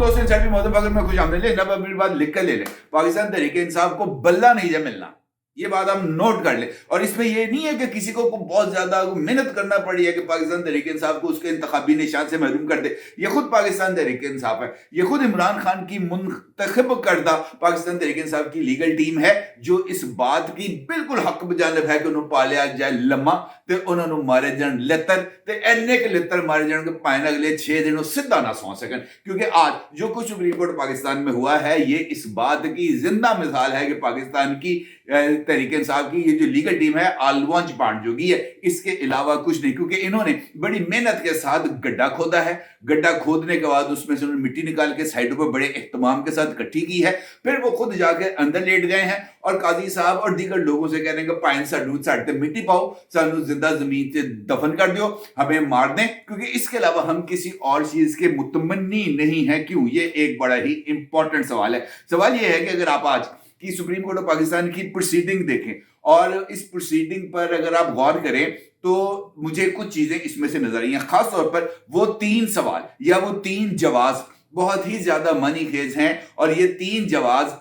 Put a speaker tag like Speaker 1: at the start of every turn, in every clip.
Speaker 1: दोस्त इंसाफ मोहतरम अगर मैं खुश आमदीद ले, नब अपनी बात लिख कर ले लें, पाकिस्तान तहरीक इंसाफ को बल्ला नहीं है मिलना, ये बात हम नोट कर ले। और इसमें ये नहीं है कि किसी को बहुत ज्यादा मेहनत करना पड़ी है कि पाकिस्तान तहरीक इंसाफ को उसके इंतखाबी निशान से महरूम कर दे। ये खुद पाकिस्तान तहरीक इंसाफ है, ये खुद इमरान खान की मुंतखब करदा पाकिस्तान तहरीक इंसाफ की लीगल टीम है जो इस बात की बिल्कुल हक बजानब है कि उन्होंने पालिया जाए लम्मा ते उन्होंने मारे जान लित्र ते इन्ने के लित्र मारे जान के पाए अगले 6 दिन सीधा ना सौ सकन। क्योंकि आज जो कुछ सुप्रीम कोर्ट पाकिस्तान में हुआ है ये इस बात की जिंदा मिसाल है कि पाकिस्तान की तहरीक इंसाफ की ये जो लीगल टीम है आलवांच पांड जोगी है, इसके अलावा कुछ नहीं। क्योंकि इन्होंने बड़ी मेहनत के साथ गड्ढा खोदा है, गड्ढा खोदने के बाद उसमें से उन्होंने मिट्टी निकाल के साइडों पर बड़े एहतमाम के साथ इकट्ठी की है, फिर वो खुद जाके अंदर लेट गए हैं और काजी साहब और दीगर लोगों से कह रहे हैं कि पाइन साढ़े मिट्टी पाओ, सानू जिंदा जमीन से दफन कर दो, हमें मार दें, क्योंकि इसके अलावा हम किसी और चीज के मुतमन्नी नहीं है। क्यों? ये एक बड़ा ही इंपॉर्टेंट सवाल है। सवाल ये है कि अगर आप आज की सुप्रीम कोर्ट ऑफ पाकिस्तान की प्रोसीडिंग देखें और इस प्रोसीडिंग पर अगर आप गौर करें तो मुझे कुछ चीजें इसमें से नजर आई हैं। खास तौर पर वो 3 सवाल या वो 3 जवाब बहुत ही ज्यादा मनी खेज हैं और ये 3 जवाब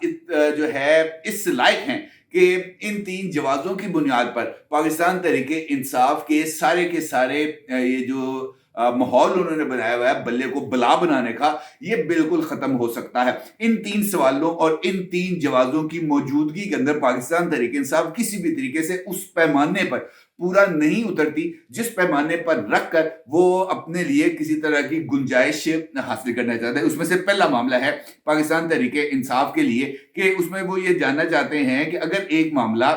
Speaker 1: जो है इस लायक हैं कि इन 3 जवाबों की बुनियाद पर पाकिस्तान तहरीक इंसाफ के सारे ये जो माहौल उन्होंने बनाया हुआ है बल्ले को बला बनाने का, ये बिल्कुल खत्म हो सकता है। इन 3 सवालों और इन 3 जवाबों की मौजूदगी के अंदर पाकिस्तान तहरीक इंसाफ किसी भी तरीके से उस पैमाने पर पूरा नहीं उतरती जिस पैमाने पर रखकर वो अपने लिए किसी तरह की गुंजाइश हासिल करना चाहता है। उसमें से पहला मामला है पाकिस्तान तहरीक इंसाफ के लिए कि उसमें वो ये जानना चाहते हैं कि अगर एक मामला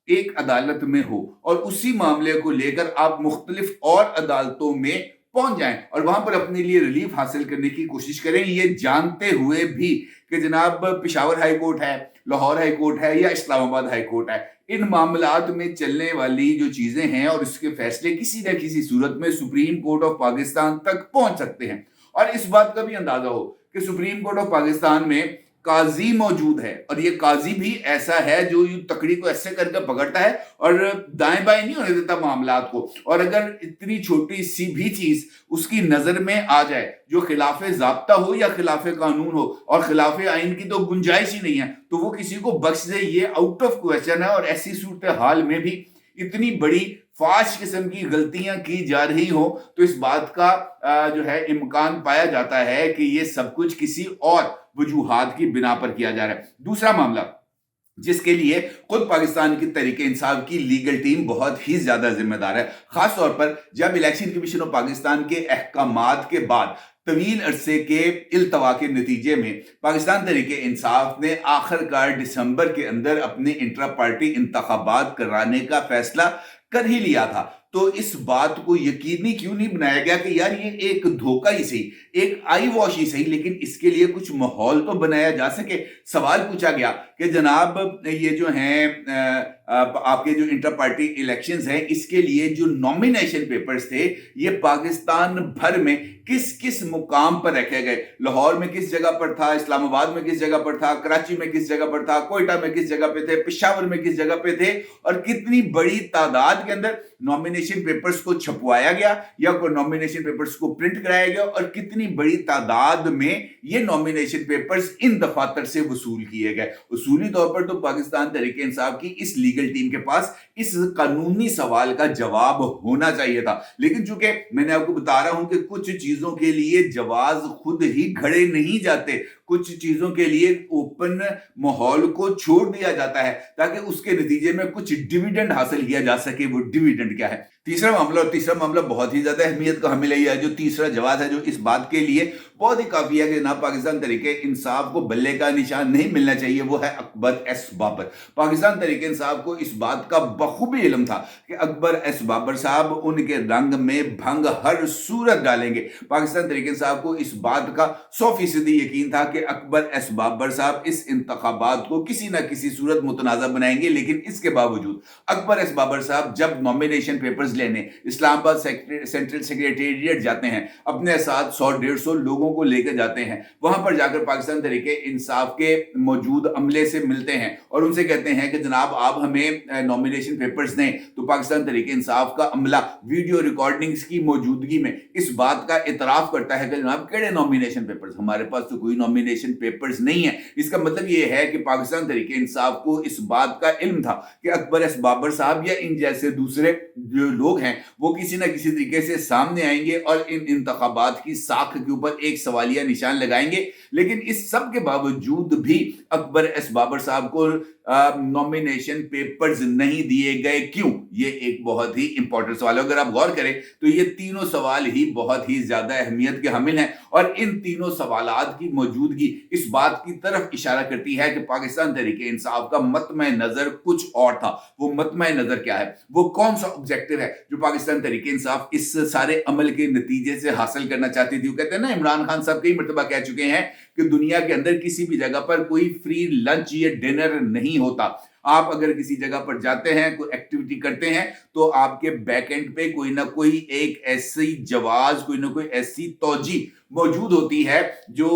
Speaker 1: एक अदालत में हो और उसी मामले को लेकर आप मुख्तलिफ और अदालतों में पहुंच जाएं और वहां पर अपने लिए रिलीफ हासिल करने की कोशिश करें, ये जानते हुए भी कि जनाब पेशावर हाई कोर्ट है, लाहौर हाई कोर्ट है या इस्लामाबाद हाई कोर्ट है, इन मामलात में चलने वाली जो चीजें हैं और उसके फैसले किसी न किसी सूरत में सुप्रीम कोर्ट ऑफ पाकिस्तान तक पहुंच सकते हैं। और इस बात का भी अंदाजा हो कि सुप्रीम कोर्ट ऑफ पाकिस्तान में काजी मौजूद है और ये काजी भी ऐसा है जो तकड़ी को ऐसे करके पकड़ता है और दाएं बाएं नहीं होने देता मामलात को। और अगर इतनी छोटी सी भी चीज उसकी नजर में आ जाए जो खिलाफे ज़ाब्ता हो या खिलाफे कानून हो और खिलाफे आइन की तो गुंजाइश ही नहीं है तो वो किसी को बख्श दे, ये आउट ऑफ क्वेश्चन है। और ऐसी सूरत हाल में भी इतनी बड़ी फाश किस्म की गलतियां की जा रही हो तो इस बात का जो है इम्कान पाया जाता है कि ये सब कुछ किसी और वजूहात की बिना पर किया जा रहा है। दूसरा मामला जिसके लिए खुद पाकिस्तान की तहरीक इंसाफ की लीगल टीम बहुत ही ज्यादा जिम्मेदार है, खास तौर पर जब इलेक्शन कमीशन ऑफ पाकिस्तान के अहकामात के बाद तवील अरसे के इल्तवा के नतीजे में पाकिस्तान तहरीक इंसाफ ने आखिरकार दिसंबर के अंदर अपने इंट्रा पार्टी इंतखाबात कराने का फैसला कर ही लिया था। तो इस बात को यकीनी क्यों नहीं बनाया गया कि यार ये एक धोखा ही सही, एक आई वॉश ही सही, लेकिन इसके लिए कुछ माहौल तो बनाया जा सके। सवाल पूछा गया कि जनाब ये जो हैं आपके जो इंटर पार्टी इलेक्शंस हैं इसके लिए जो नॉमिनेशन पेपर्स थे ये पाकिस्तान भर में किस किस मुकाम पर रखे गए, लाहौर में किस जगह पर था, इस्लामाबाद में किस जगह पर था, कराची में किस जगह पर था, कोयटा में किस जगह पे थे, पेशावर में किस जगह पे थे और कितनी बड़ी तादाद के अंदर नॉमिनेशन पेपर्स को छपवाया गया या नॉमिनेशन पेपर्स को प्रिंट कराया गया और कितनी बड़ी तादाद में ये नॉमिनेशन पेपर्स इन दफातर से वसूल किए गए। उसूली तौर पर तो पाकिस्तान तहरीक इंसाफ की इस लीगल टीम के पास इस कानूनी सवाल का जवाब होना चाहिए था, लेकिन चूंकि मैंने आपको बता रहा हूं कि कुछ चीजों के लिए जवाब खुद ही खड़े नहीं जाते, कुछ चीजों के लिए ओपन माहौल को छोड़ दिया जाता है ताकि उसके नतीजे में कुछ डिविडेंड हासिल किया जा सके। वो डिविडेंड क्या है? तीसरा मामला बहुत ही ज्यादा अहमियत का हमें लिया है। जो तीसरा जवाब है जो इस बात के लिए बहुत ही काफी है कि ना पाकिस्तान तहरीक इंसाफ को बल्ले का निशान नहीं मिलना चाहिए, वो है अकबर एस बाबर। पाकिस्तान तहरीक इंसाफ को इस बात का बखूबी इल्म था कि अकबर एस बाबर साहब उनके रंग में भंग हर सूरत डालेंगे। पाकिस्तान तहरीक इंसाफ को इस बात का 100% यकीन था कि अकबर एस बाबर साहब इस इंतखाबात को किसी ना किसी सूरत मुतनाज़ा बनाएंगे, लेकिन इसके बावजूद अकबर एस बाबर साहब जब नॉमिनेशन पेपर्स लेने इस्लामाबाद सेंट्रल सेक्रेटेरिएट जाते हैं, अपने साथ 100-150 लोगों को लेकर जाते हैं, वहां पर जाकर पाकिस्तान तहरीक इंसाफ के मौजूद अमले से मिलते हैं और उनसे कहते हैं कि जनाब आप हमें नॉमिनेशन पेपर्स दें, तो पाकिस्तान तहरीक इंसाफ का अमला वीडियो रिकॉर्डिंग्स की मौजूदगी में इस बात का इतराफ करता है कि जनाब केड़े नॉमिनेशन पेपर्स, हमारे पास तो कोई नॉमिनेशन पेपर्स नहीं है। इसका मतलब ये है कि पाकिस्तान तहरीक इंसाफ को इस बात का इल्म था कि अकबर एस बाबर साहब या इन जैसे दूसरे जो लोग हैं वो किसी ना किसी तरीके से सामने आएंगे और इन इंतखाबात की साख के ऊपर एक सवालिया निशान लगाएंगे। लेकिन इस सब के बावजूद भी अकबर एस बाबर साहब को नॉमिनेशन पेपर्स नहीं दिए गए। क्यों? ये एक बहुत ही इंपॉर्टेंट सवाल है। अगर आप गौर करें तो ये तीनों सवाल ही बहुत ही ज्यादा अहमियत के हामिल हैं और इन तीनों सवालात की मौजूदगी इस बात की तरफ इशारा करती है कि पाकिस्तान तहरीक इंसाफ का मतमे नजर कुछ और था। वो मतमे नजर क्या है, वो कौन सा ऑब्जेक्टिव है जो पाकिस्तान तहरीक इंसाफ इस सारे अमल के नतीजे से हासिल करना चाहती थी। वो कहते हैं ना, इमरान खान साहब कई मरतबा कह चुके हैं कि दुनिया के अंदर किसी भी जगह पर कोई फ्री लंच या डिनर नहीं होता। आप अगर किसी जगह पर जाते हैं, कोई एक्टिविटी करते हैं, तो आपके बैक एंड पे कोई ना कोई एक ऐसी जवाज, कोई ना कोई ऐसी तौजी मौजूद होती है जो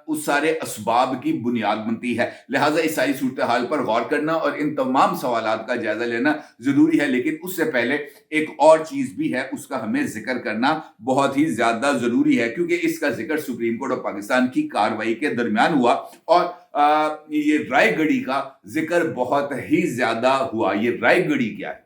Speaker 1: उस सारे असबाब की बुनियाद बनती है। लिहाजा इस सारी सूरत हाल पर गौर करना और इन तमाम सवालात का जायजा लेना जरूरी है। लेकिन उससे पहले एक और चीज भी है, उसका हमें जिक्र करना बहुत ही ज्यादा जरूरी है, क्योंकि इसका जिक्र सुप्रीम कोर्ट ऑफ पाकिस्तान की कार्रवाई के दरमियान हुआ और ये रायगढ़ी का जिक्र बहुत ही ज्यादा हुआ। ये रायगढ़ी क्या है?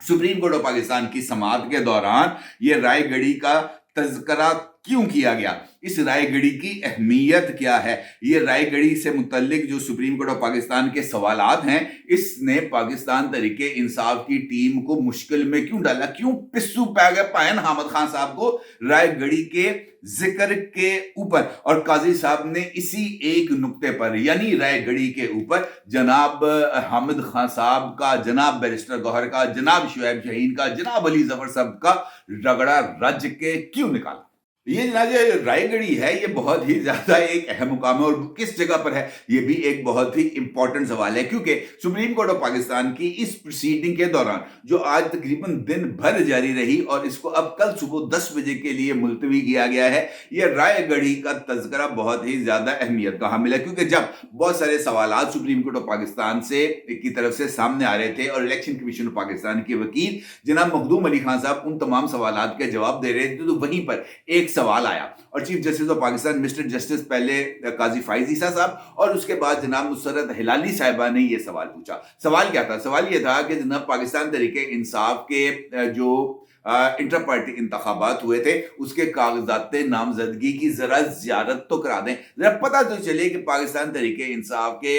Speaker 1: सुप्रीम कोर्ट ऑफ पाकिस्तान की समाअत के दौरान ये रायगढ़ी का तज़किरा क्यों किया गया? इस रायगढ़ी की अहमियत क्या है? ये रायगढ़ी से मुतल्लिक जो सुप्रीम कोर्ट ऑफ पाकिस्तान के सवालात हैं, इसने पाकिस्तान तहरीक इंसाफ की टीम को मुश्किल में क्यों डाला? क्यों पिस्सू पायन हामिद खान साहब को रायगढ़ी के जिक्र के ऊपर? और काजी साहब ने इसी एक नुक्ते पर, यानी रायगढ़ी के ऊपर, जनाब हामिद खान साहब का, जनाब बैरिस्टर गौहर का, जनाब शुएब शाहीन का, जनाब अली जफर साहब का रगड़ा रज के क्यों निकाला? ये जनाब रायगढ़ी है, ये बहुत ही ज्यादा एक अहम मुकाम है और किस जगह पर है ये भी एक बहुत ही इंपॉर्टेंट सवाल है, क्योंकि सुप्रीम कोर्ट ऑफ पाकिस्तान की इस प्रोसीडिंग के दौरान जो आज तकरीबन दिन भर जारी रही और इसको अब कल सुबह 10 बजे के लिए मुलतवी किया गया है, ये रायगढ़ी का तज़किरा बहुत ही ज्यादा अहमियत का हामिल है। क्योंकि जब बहुत सारे सवालात सुप्रीम कोर्ट ऑफ पाकिस्तान से की तरफ से सामने आ रहे थे और इलेक्शन कमीशन ऑफ पाकिस्तान के वकील जनाब मखदूम अली खान साहब उन तमाम सवालात के जवाब दे रहे थे, तो वहीं पर एक सवाल आया और chief justice of Pakistan mister justice पहले काजी फाइज ईसा साहब और उसके बाद जनाब मुसर्रत हिलाली साहिबा ने यह सवाल पूछा। सवाल क्या था? सवाल यह था कि जनाब पाकिस्तान तहरीक इंसाफ के जो इंटर पार्टी इंतखाबात हुए थे उसके कागजात नामजदगी की जरा जियारत तो करा दें, जरा पता तो चले कि पाकिस्तान तहरीक इंसाफ के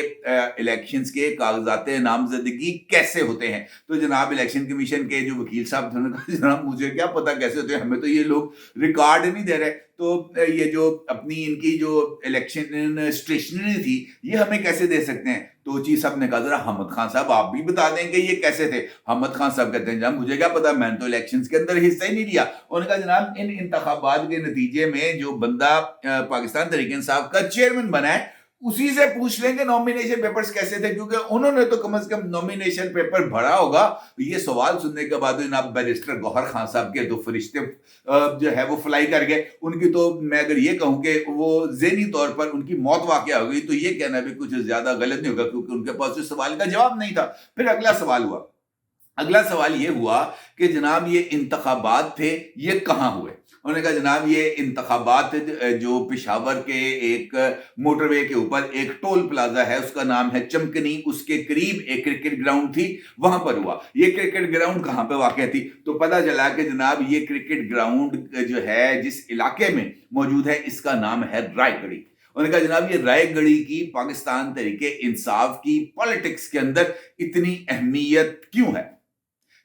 Speaker 1: इलेक्शंस के कागजात नामजदगी कैसे होते हैं। तो जनाब इलेक्शन कमीशन के जो वकील साहब थे उन्होंने कहा जनाब मुझे क्या पता कैसे होते हैं, हमें तो ये लोग रिकॉर्ड नहीं दे रहे, तो ये जो अपनी इनकी जो इलेक्शन स्टेशनरी थी ये हमें कैसे दे सकते हैं? तो चीफ साहब ने कहा जरा हामिद खान साहब आप भी बता दें कि ये कैसे थे। हामिद खान साहब कहते हैं जनाब मुझे क्या पता, मैंने तो इलेक्शंस के अंदर हिस्सा ही नहीं लिया। उन्होंने कहा जनाब इन इंतखाबात के नतीजे में जो बंदा पाकिस्तान तहरीक इंसाफ का चेयरमैन बना है उसी से पूछ लेंगे नॉमिनेशन पेपर्स कैसे थे, क्योंकि उन्होंने तो कम से कम नॉमिनेशन पेपर भरा होगा। ये सवाल सुनने के बाद जनाब बैरिस्टर गौहर खान साहब के दो फरिश्ते जो है वो फ्लाई कर गए। उनकी तो मैं अगर ये कहूं कि वो ज़हनी तौर पर उनकी मौत वाक़या हो गई तो ये कहना भी कुछ ज्यादा गलत नहीं होगा, क्योंकि उनके पास उस सवाल का जवाब नहीं था। फिर अगला सवाल हुआ। अगला सवाल ये हुआ कि जनाब ये इंतखाबात थे ये कहाँ हुए? उन्होंने कहा जनाब ये इंतखाबात जो पेशावर के एक मोटरवे के ऊपर एक टोल प्लाजा है उसका नाम है चमकनी, उसके करीब एक क्रिकेट ग्राउंड थी वहां पर हुआ। ये क्रिकेट ग्राउंड कहां पे वाक़ थी? तो पता चला कि जनाब ये क्रिकेट ग्राउंड जो है जिस इलाके में मौजूद है इसका नाम है रायगढ़ी। उन्होंने कहा जनाब ये रायगढ़ी की पाकिस्तान तहरीक इंसाफ की पॉलिटिक्स के अंदर इतनी अहमियत क्यों है?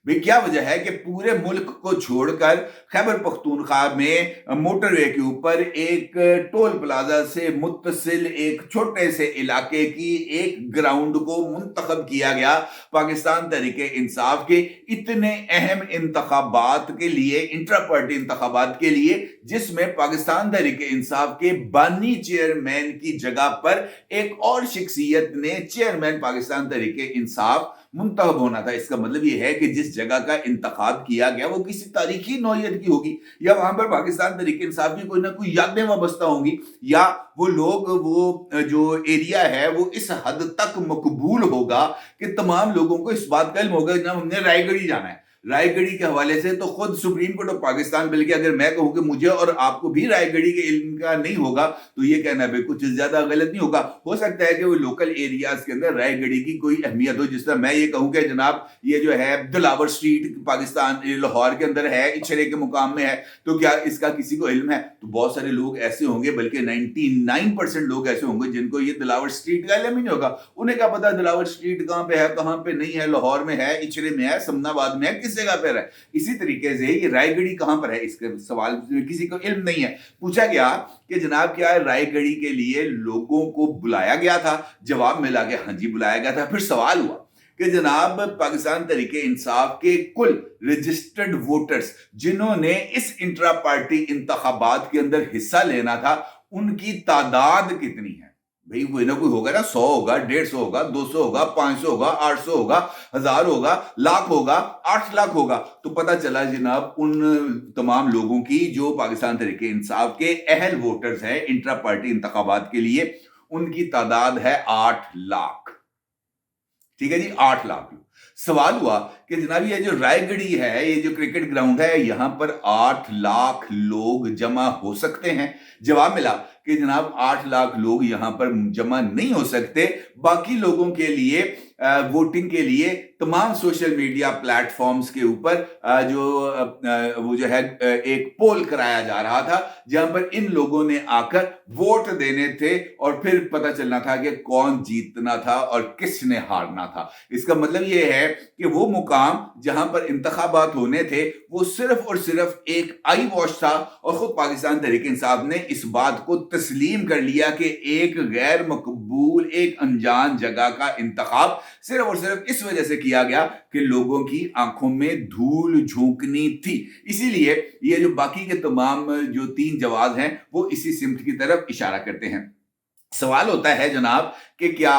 Speaker 1: भाई क्या वजह है कि पूरे मुल्क को छोड़कर खैबर पख्तूनख्वा में मोटरवे के ऊपर एक टोल प्लाजा से मुत्तसिल एक छोटे से इलाके की एक ग्राउंड को मुंतखब किया गया पाकिस्तान तहरीक इंसाफ के इतने अहम इंतखाबात के लिए, इंट्रा पार्टी इंतखाबात के लिए, जिसमें पाकिस्तान तहरीक इंसाफ के बानी चेयरमैन की जगह पर एक और शख्सियत ने चेयरमैन पाकिस्तान तहरीक इंसाफ मुंतखब होना था। इसका मतलब ये है कि जिस जगह का इंतखाब किया गया वो किसी तारीखी नौयत की होगी, या वहां पर पाकिस्तान तहरीक इंसाफ की कोई ना कोई यादें वाबस्ता होंगी, या वो लोग, वो जो एरिया है वो इस हद तक मकबूल होगा कि तमाम लोगों को इस बात का इल्म होगा कि हमने रायगढ़ी जाना है। रायगढ़ी के हवाले से तो खुद सुप्रीम कोर्ट ऑफ पाकिस्तान, बल्कि अगर मैं कहूं कि मुझे और आपको भी रायगढ़ी के इल्म का नहीं होगा, तो ये कहना भी कुछ ज्यादा गलत नहीं होगा। हो सकता है कि वो लोकल एरियाज के अंदर रायगढ़ी की कोई अहमियत हो, जिस तरह मैं ये कहूं कि जनाब ये जो है दिलावर स्ट्रीट पाकिस्तान लाहौर के अंदर है, इचरे के मुकाम में है, तो क्या इसका किसी को इल्म है? तो बहुत सारे लोग ऐसे होंगे, बल्कि 99% लोग ऐसे होंगे जिनको ये दिलावर स्ट्रीट का इल्म ही नहीं होगा। उन्हें क्या पता दिलावर स्ट्रीट कहां पे है, कहां पे नहीं है, लाहौर में है, इचरे में है, समनाबाद में है, किस जगह पर है। इसी तरीके से ये रायगढ़ी कहां पर है, इसका सवाल किसी को इल्म नहीं है। पूछा गया कि जनाब क्या रायगढ़ी के लिए लोगों को बुलाया गया था? जवाब मिला कि हाँ जी बुलाया गया था। फिर सवाल हुआ कि जनाब पाकिस्तान तहरीक इंसाफ के कुल रजिस्टर्ड वोटर्स जिन्होंने इस इंट्रा पार्टी इंतखाबात के अंदर हिस्सा लेना था, उनकी तादाद कितनी है? भाई कोई ना कोई होगा ना, 100 होगा, 150 होगा, 200 होगा, 500 होगा, 800 होगा, 1000 होगा, लाख होगा, 8 लाख होगा। तो पता चला जनाब उन तमाम लोगों की जो पाकिस्तान तहरीक इंसाफ के अहल वोटर्स हैं इंट्रा पार्टी इंतखाबात के लिए, उनकी तादाद है 8 लाख। ठीक है जी, 8 लाख लोग। सवाल हुआ कि जनाब ये जो रायगढ़ी है, ये जो क्रिकेट ग्राउंड है, यहां पर 8 लाख लोग जमा हो सकते हैं? जवाब मिला कि जनाब 8 लाख लोग यहां पर जमा नहीं हो सकते। बाकी लोगों के लिए वोटिंग के लिए तमाम सोशल मीडिया प्लेटफॉर्म्स के ऊपर वो जो है एक पोल कराया जा रहा था, जहां पर इन लोगों ने आकर वोट देने थे और फिर पता चलना था कि कौन जीतना था और किसने हारना था। इसका मतलब ये है कि वो मुकाम जहां पर इंतखाबात होने थे वो सिर्फ और सिर्फ एक आई वॉश था, और खुद पाकिस्तान तहरीक इंसाफ ने इस बात को तस्लीम कर लिया कि एक गैर मकबूल, एक अनजान जगह का इंतखाब सिर्फ और सिर्फ इस वजह से किया गया कि लोगों की आंखों में धूल झोंकनी थी। इसीलिए ये जो बाकी के तमाम जो 3 जवाब हैं वो इसी सिमत की तरफ इशारा करते हैं। सवाल होता है जनाब कि क्या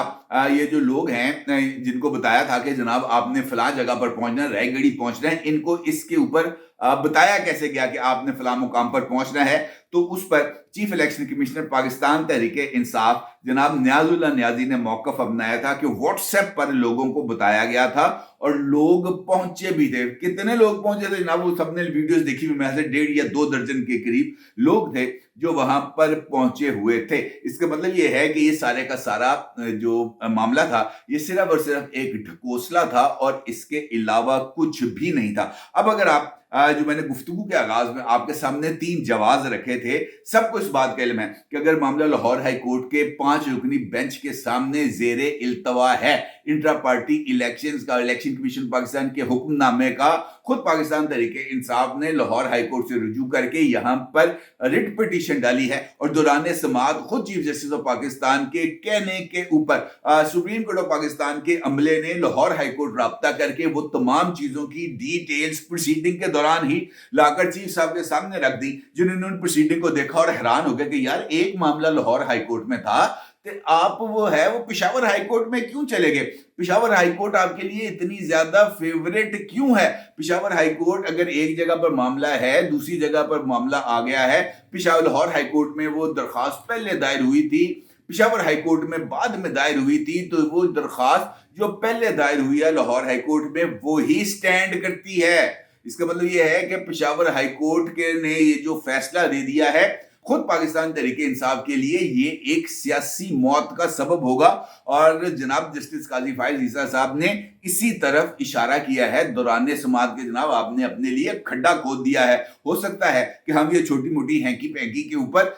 Speaker 1: ये जो लोग हैं जिनको बताया था कि जनाब आपने फलां जगह पर पहुंचना है, रायगढ़ी पहुंचना है, इनको इसके ऊपर बताया कैसे गया कि आपने फलां मुकाम पर पहुंचना है? तो उस पर chief election commissioner Pakistan Tehreek Insaf जनाब नियाजुल्लाह नियाजी ने मौकफ अपनाया था कि व्हाट्सएप पर लोगों को बताया गया था और लोग पहुंचे भी थे। कितने लोग पहुंचे थे जनाब? वो सबने वीडियोस देखी हुई, मैं से 1.5 या 2 दर्जन के करीब लोग थे जो वहां पर पहुंचे हुए थे। इसका मतलब ये है कि ये सारे का सारा जो मामला था ये सिर्फ और सिर्फ एक ढकोसला था और इसके अलावा कुछ भी नहीं था। अब अगर आप जो मैंने गुफ्तगू के आगाज में आपके सामने 3 जवाब रखे थे, सबको इस बात का इल्म है कि अगर मामला लाहौर हाई कोर्ट के 5 रुकनी बेंच के सामने जेरे इल्तवा है, इंट्रा पार्टी इलेक्शंस का, इलेक्शन कमीशन पाकिस्तान के हुक्मनामे का खुद पाकिस्तान तहरीक इंसाफ ने लाहौर हाई कोर्ट से रुजू करके यहां पर रिट पिटीशन डाली है, और दौरान समाअत खुद चीफ जस्टिस ऑफ पाकिस्तान के कहने के ऊपर सुप्रीम कोर्ट ऑफ पाकिस्तान के अमले ने लाहौर हाई कोर्ट राब्ता करके वो तमाम चीजों की डिटेल्स प्रोसीडिंग के दौरान ही लाकर चीफ साहब के सामने रख दी, जिन्होंने उन प्रोसीडिंग को देखा और हैरान हो गया कि यार एक मामला लाहौर हाई कोर्ट में था, तो आप वो पेशावर हाई कोर्ट में क्यों चले गए? पेशावर हाई कोर्ट आपके लिए इतनी ज्यादा फेवरेट क्यों है? पेशावर हाई कोर्ट अगर एक जगह पर मामला है, दूसरी जगह पर मामला आ गया है, पेशावर लाहौर हाई कोर्ट में वो दरखास्त पहले दायर हुई थी, पेशावर हाई कोर्ट में बाद में दायर हुई थी, तो वो दरखास्त जो पहले दायर हुई है लाहौर हाई कोर्ट में वो ही स्टैंड करती है। इसका मतलब ये है कि पेशावर हाई कोर्ट के ने ये जो फैसला दे दिया है, खुद पाकिस्तान तहरीक इंसाफ के लिए ये एक सियासी मौत का सबब होगा, और जनाब जस्टिस काजी फाइज ईसा साहब ने इसी तरफ इशारा किया है दौरान समाअत के। जनाब आपने अपने लिए खड्डा खोद दिया है। हो सकता है कि हम ये छोटी मोटी हैंकी पैंकी के ऊपर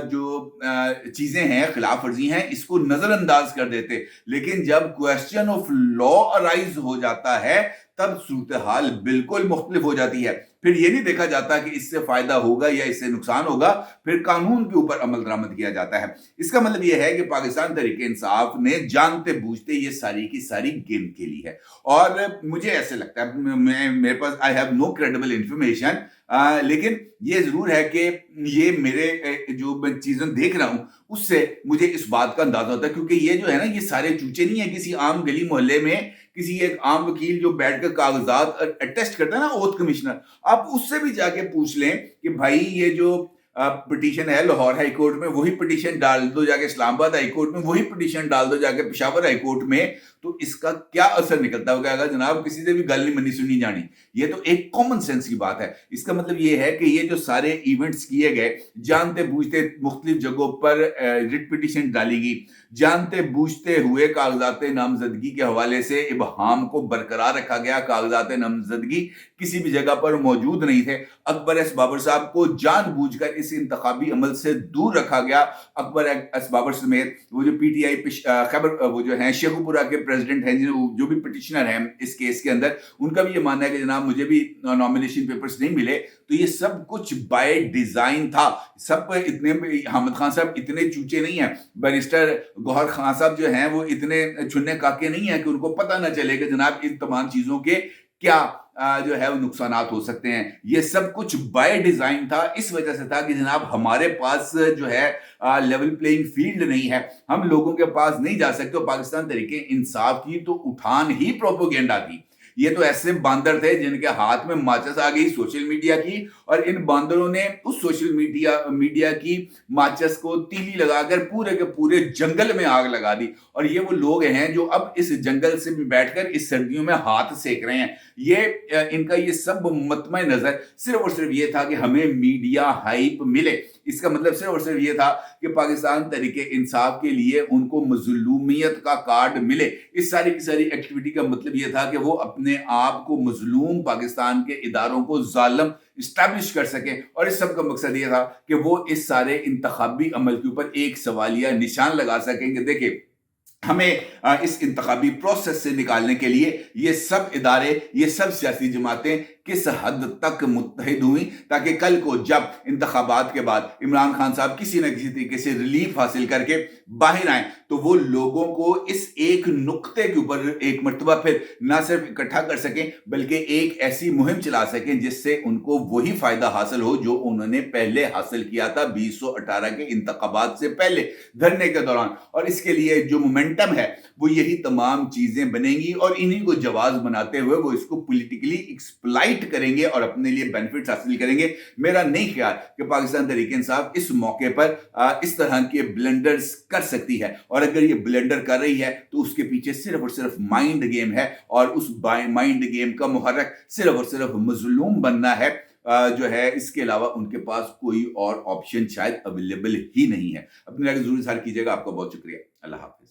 Speaker 1: जो चीजें हैं, खिलाफ वर्जी हैं, इसको नजरअंदाज कर देते, लेकिन जब क्वेश्चन ऑफ लॉ अराइज हो जाता है तब सूरत हाल बिल्कुल मुख्तलिफ हो जाती है। फिर ये नहीं देखा जाता कि इससे फायदा होगा या इससे नुकसान होगा, फिर कानून के ऊपर अमल दरामद किया जाता है। इसका मतलब यह है कि पाकिस्तान तहरीक इंसाफ ने जानते बूझते ये सारी की सारी गेम खेली है, और मुझे ऐसे लगता है, मेरे पास I have no credible information, लेकिन ये जरूर है कि ये मेरे जो मैं चीजें देख रहा हूं उससे मुझे इस बात का अंदाजा होता है, क्योंकि ये जो है ना, ये सारे चूचे नहीं है किसी आम गली मोहल्ले में کسی ایک عام وکیل جو بیٹھ کر کاغذات اٹیسٹ کرتا ہے نا، اوتھ کمشنر، آپ اس سے بھی جا کے پوچھ لیں کہ بھائی یہ جو پٹیشن ہے لاہور ہائی کورٹ میں، وہی پٹیشن ڈال دو جا کے اسلام آباد ہائی کورٹ میں، وہی پٹیشن ڈال دو جا کے پشاور ہائی کورٹ میں، تو اس کا کیا اثر نکلتا ہے؟ وہ کہے گا جناب کسی سے بھی گل نہیں منی سنی جانی۔ یہ تو ایک کامن سینس کی بات ہے۔ اس کا مطلب یہ ہے کہ یہ جو سارے ایونٹس کیے گئے، جانتے بوجھتے مختلف جگہوں پر ریٹ پٹیشن ڈالی گئی، جانتے بوجھتے ہوئے کاغذات نامزدگی کے حوالے سے ابہام کو برقرار رکھا گیا، کاغذات نامزدگی کسی بھی جگہ پر موجود نہیں تھے، اکبر ایس بابر صاحب کو جان بوجھ کر اس انتخابی عمل سے دور رکھا گیا۔ اکبر ایس بابر سمیت وہ جو پی ٹی آئی خیبر وہ جو ہیں شیخو پورہ کے پریزیڈنٹ ہیں، جو بھی پٹیشنر ہیں اس کیس کے اندر، ان کا بھی یہ ماننا ہے کہ جناب مجھے بھی نامینیشن پیپرز نہیں ملے، تو یہ سب کچھ بائی ڈیزائن تھا۔ سب اتنے حامد خان صاحب اتنے چوچے نہیں ہیں، بیرسٹر گوہر خان صاحب جو ہیں وہ اتنے چھنے کاکے نہیں ہیں کہ ان کو پتہ نہ چلے کہ جناب ان تمام چیزوں کے کیا جو ہے وہ نقصانات ہو سکتے ہیں۔ یہ سب کچھ بائی ڈیزائن تھا، اس وجہ سے تھا کہ جناب ہمارے پاس جو ہے لیول پلینگ فیلڈ نہیں ہے، ہم لوگوں کے پاس نہیں جا سکتے۔ پاکستان تحریک انصاف کی تو اٹھان ہی پروپیگنڈا تھی۔ یہ تو ایسے باندر تھے جن کے ہاتھ میں ماچس آ گئی سوشل میڈیا کی، اور ان باندروں نے اس سوشل میڈیا کی ماچس کو تیلی لگا کر پورے کے پورے جنگل میں آگ لگا دی۔ اور یہ وہ لوگ ہیں جو اب اس جنگل سے بیٹھ کر اس سردیوں میں ہاتھ سیک رہے ہیں۔ یہ ان کا یہ سب مطمع نظر صرف اور صرف یہ تھا کہ ہمیں میڈیا ہائپ ملے۔ اس کا مطلب صرف اور صرف یہ تھا کہ پاکستان تحریک انصاف کے لیے ان کو مظلومیت کا کارڈ ملے۔ اس ساری کی ساری ایکٹیویٹی کا مطلب یہ تھا کہ وہ اپنے آپ کو مظلوم پاکستان کے اداروں کو ظالم اسٹیبلش کر سکیں، اور اس سب کا مقصد یہ تھا کہ وہ اس سارے انتخابی عمل کے اوپر ایک سوالیہ نشان لگا سکیں کہ دیکھیں ہمیں اس انتخابی پروسیس سے نکالنے کے لیے یہ سب ادارے، یہ سب سیاسی جماعتیں کس حد تک متحد ہوئیں، تاکہ کل کو جب انتخابات کے بعد عمران خان صاحب کسی نہ کسی طریقے سے ریلیف حاصل کر کے باہر آئیں تو وہ لوگوں کو اس ایک نقطے کے اوپر ایک مرتبہ پھر نہ صرف اکٹھا کر سکیں بلکہ ایک ایسی مہم چلا سکیں جس سے ان کو وہی فائدہ حاصل ہو جو انہوں نے پہلے حاصل کیا تھا 2018 کے انتخابات سے پہلے دھرنے کے دوران۔ اور اس کے لیے جو مومنٹم ہے وہ یہی تمام چیزیں بنیں گی، اور انہی کو جواز بناتے ہوئے وہ اس کو پولیٹیکلی ایکسپلائٹ کریں گے اور اپنے لیے بینیفٹس حاصل کریں گے۔ میرا نہیں خیال کہ پاکستان تحریک انصاف اس موقع پر اس طرح کے بلنڈرز کر سکتی ہے، اور اگر یہ بلنڈر کر رہی ہے تو اس کے پیچھے صرف اور صرف مائنڈ گیم ہے، اور اس مائنڈ گیم کا محرک صرف اور صرف مظلوم بننا ہے جو ہے۔ اس کے علاوہ ان کے پاس کوئی اور آپشن شاید اویلیبل ہی نہیں ہے۔ اپنے رائے ضرور اظہار کیجیے گا۔ آپ کا بہت شکریہ۔ اللہ حافظ۔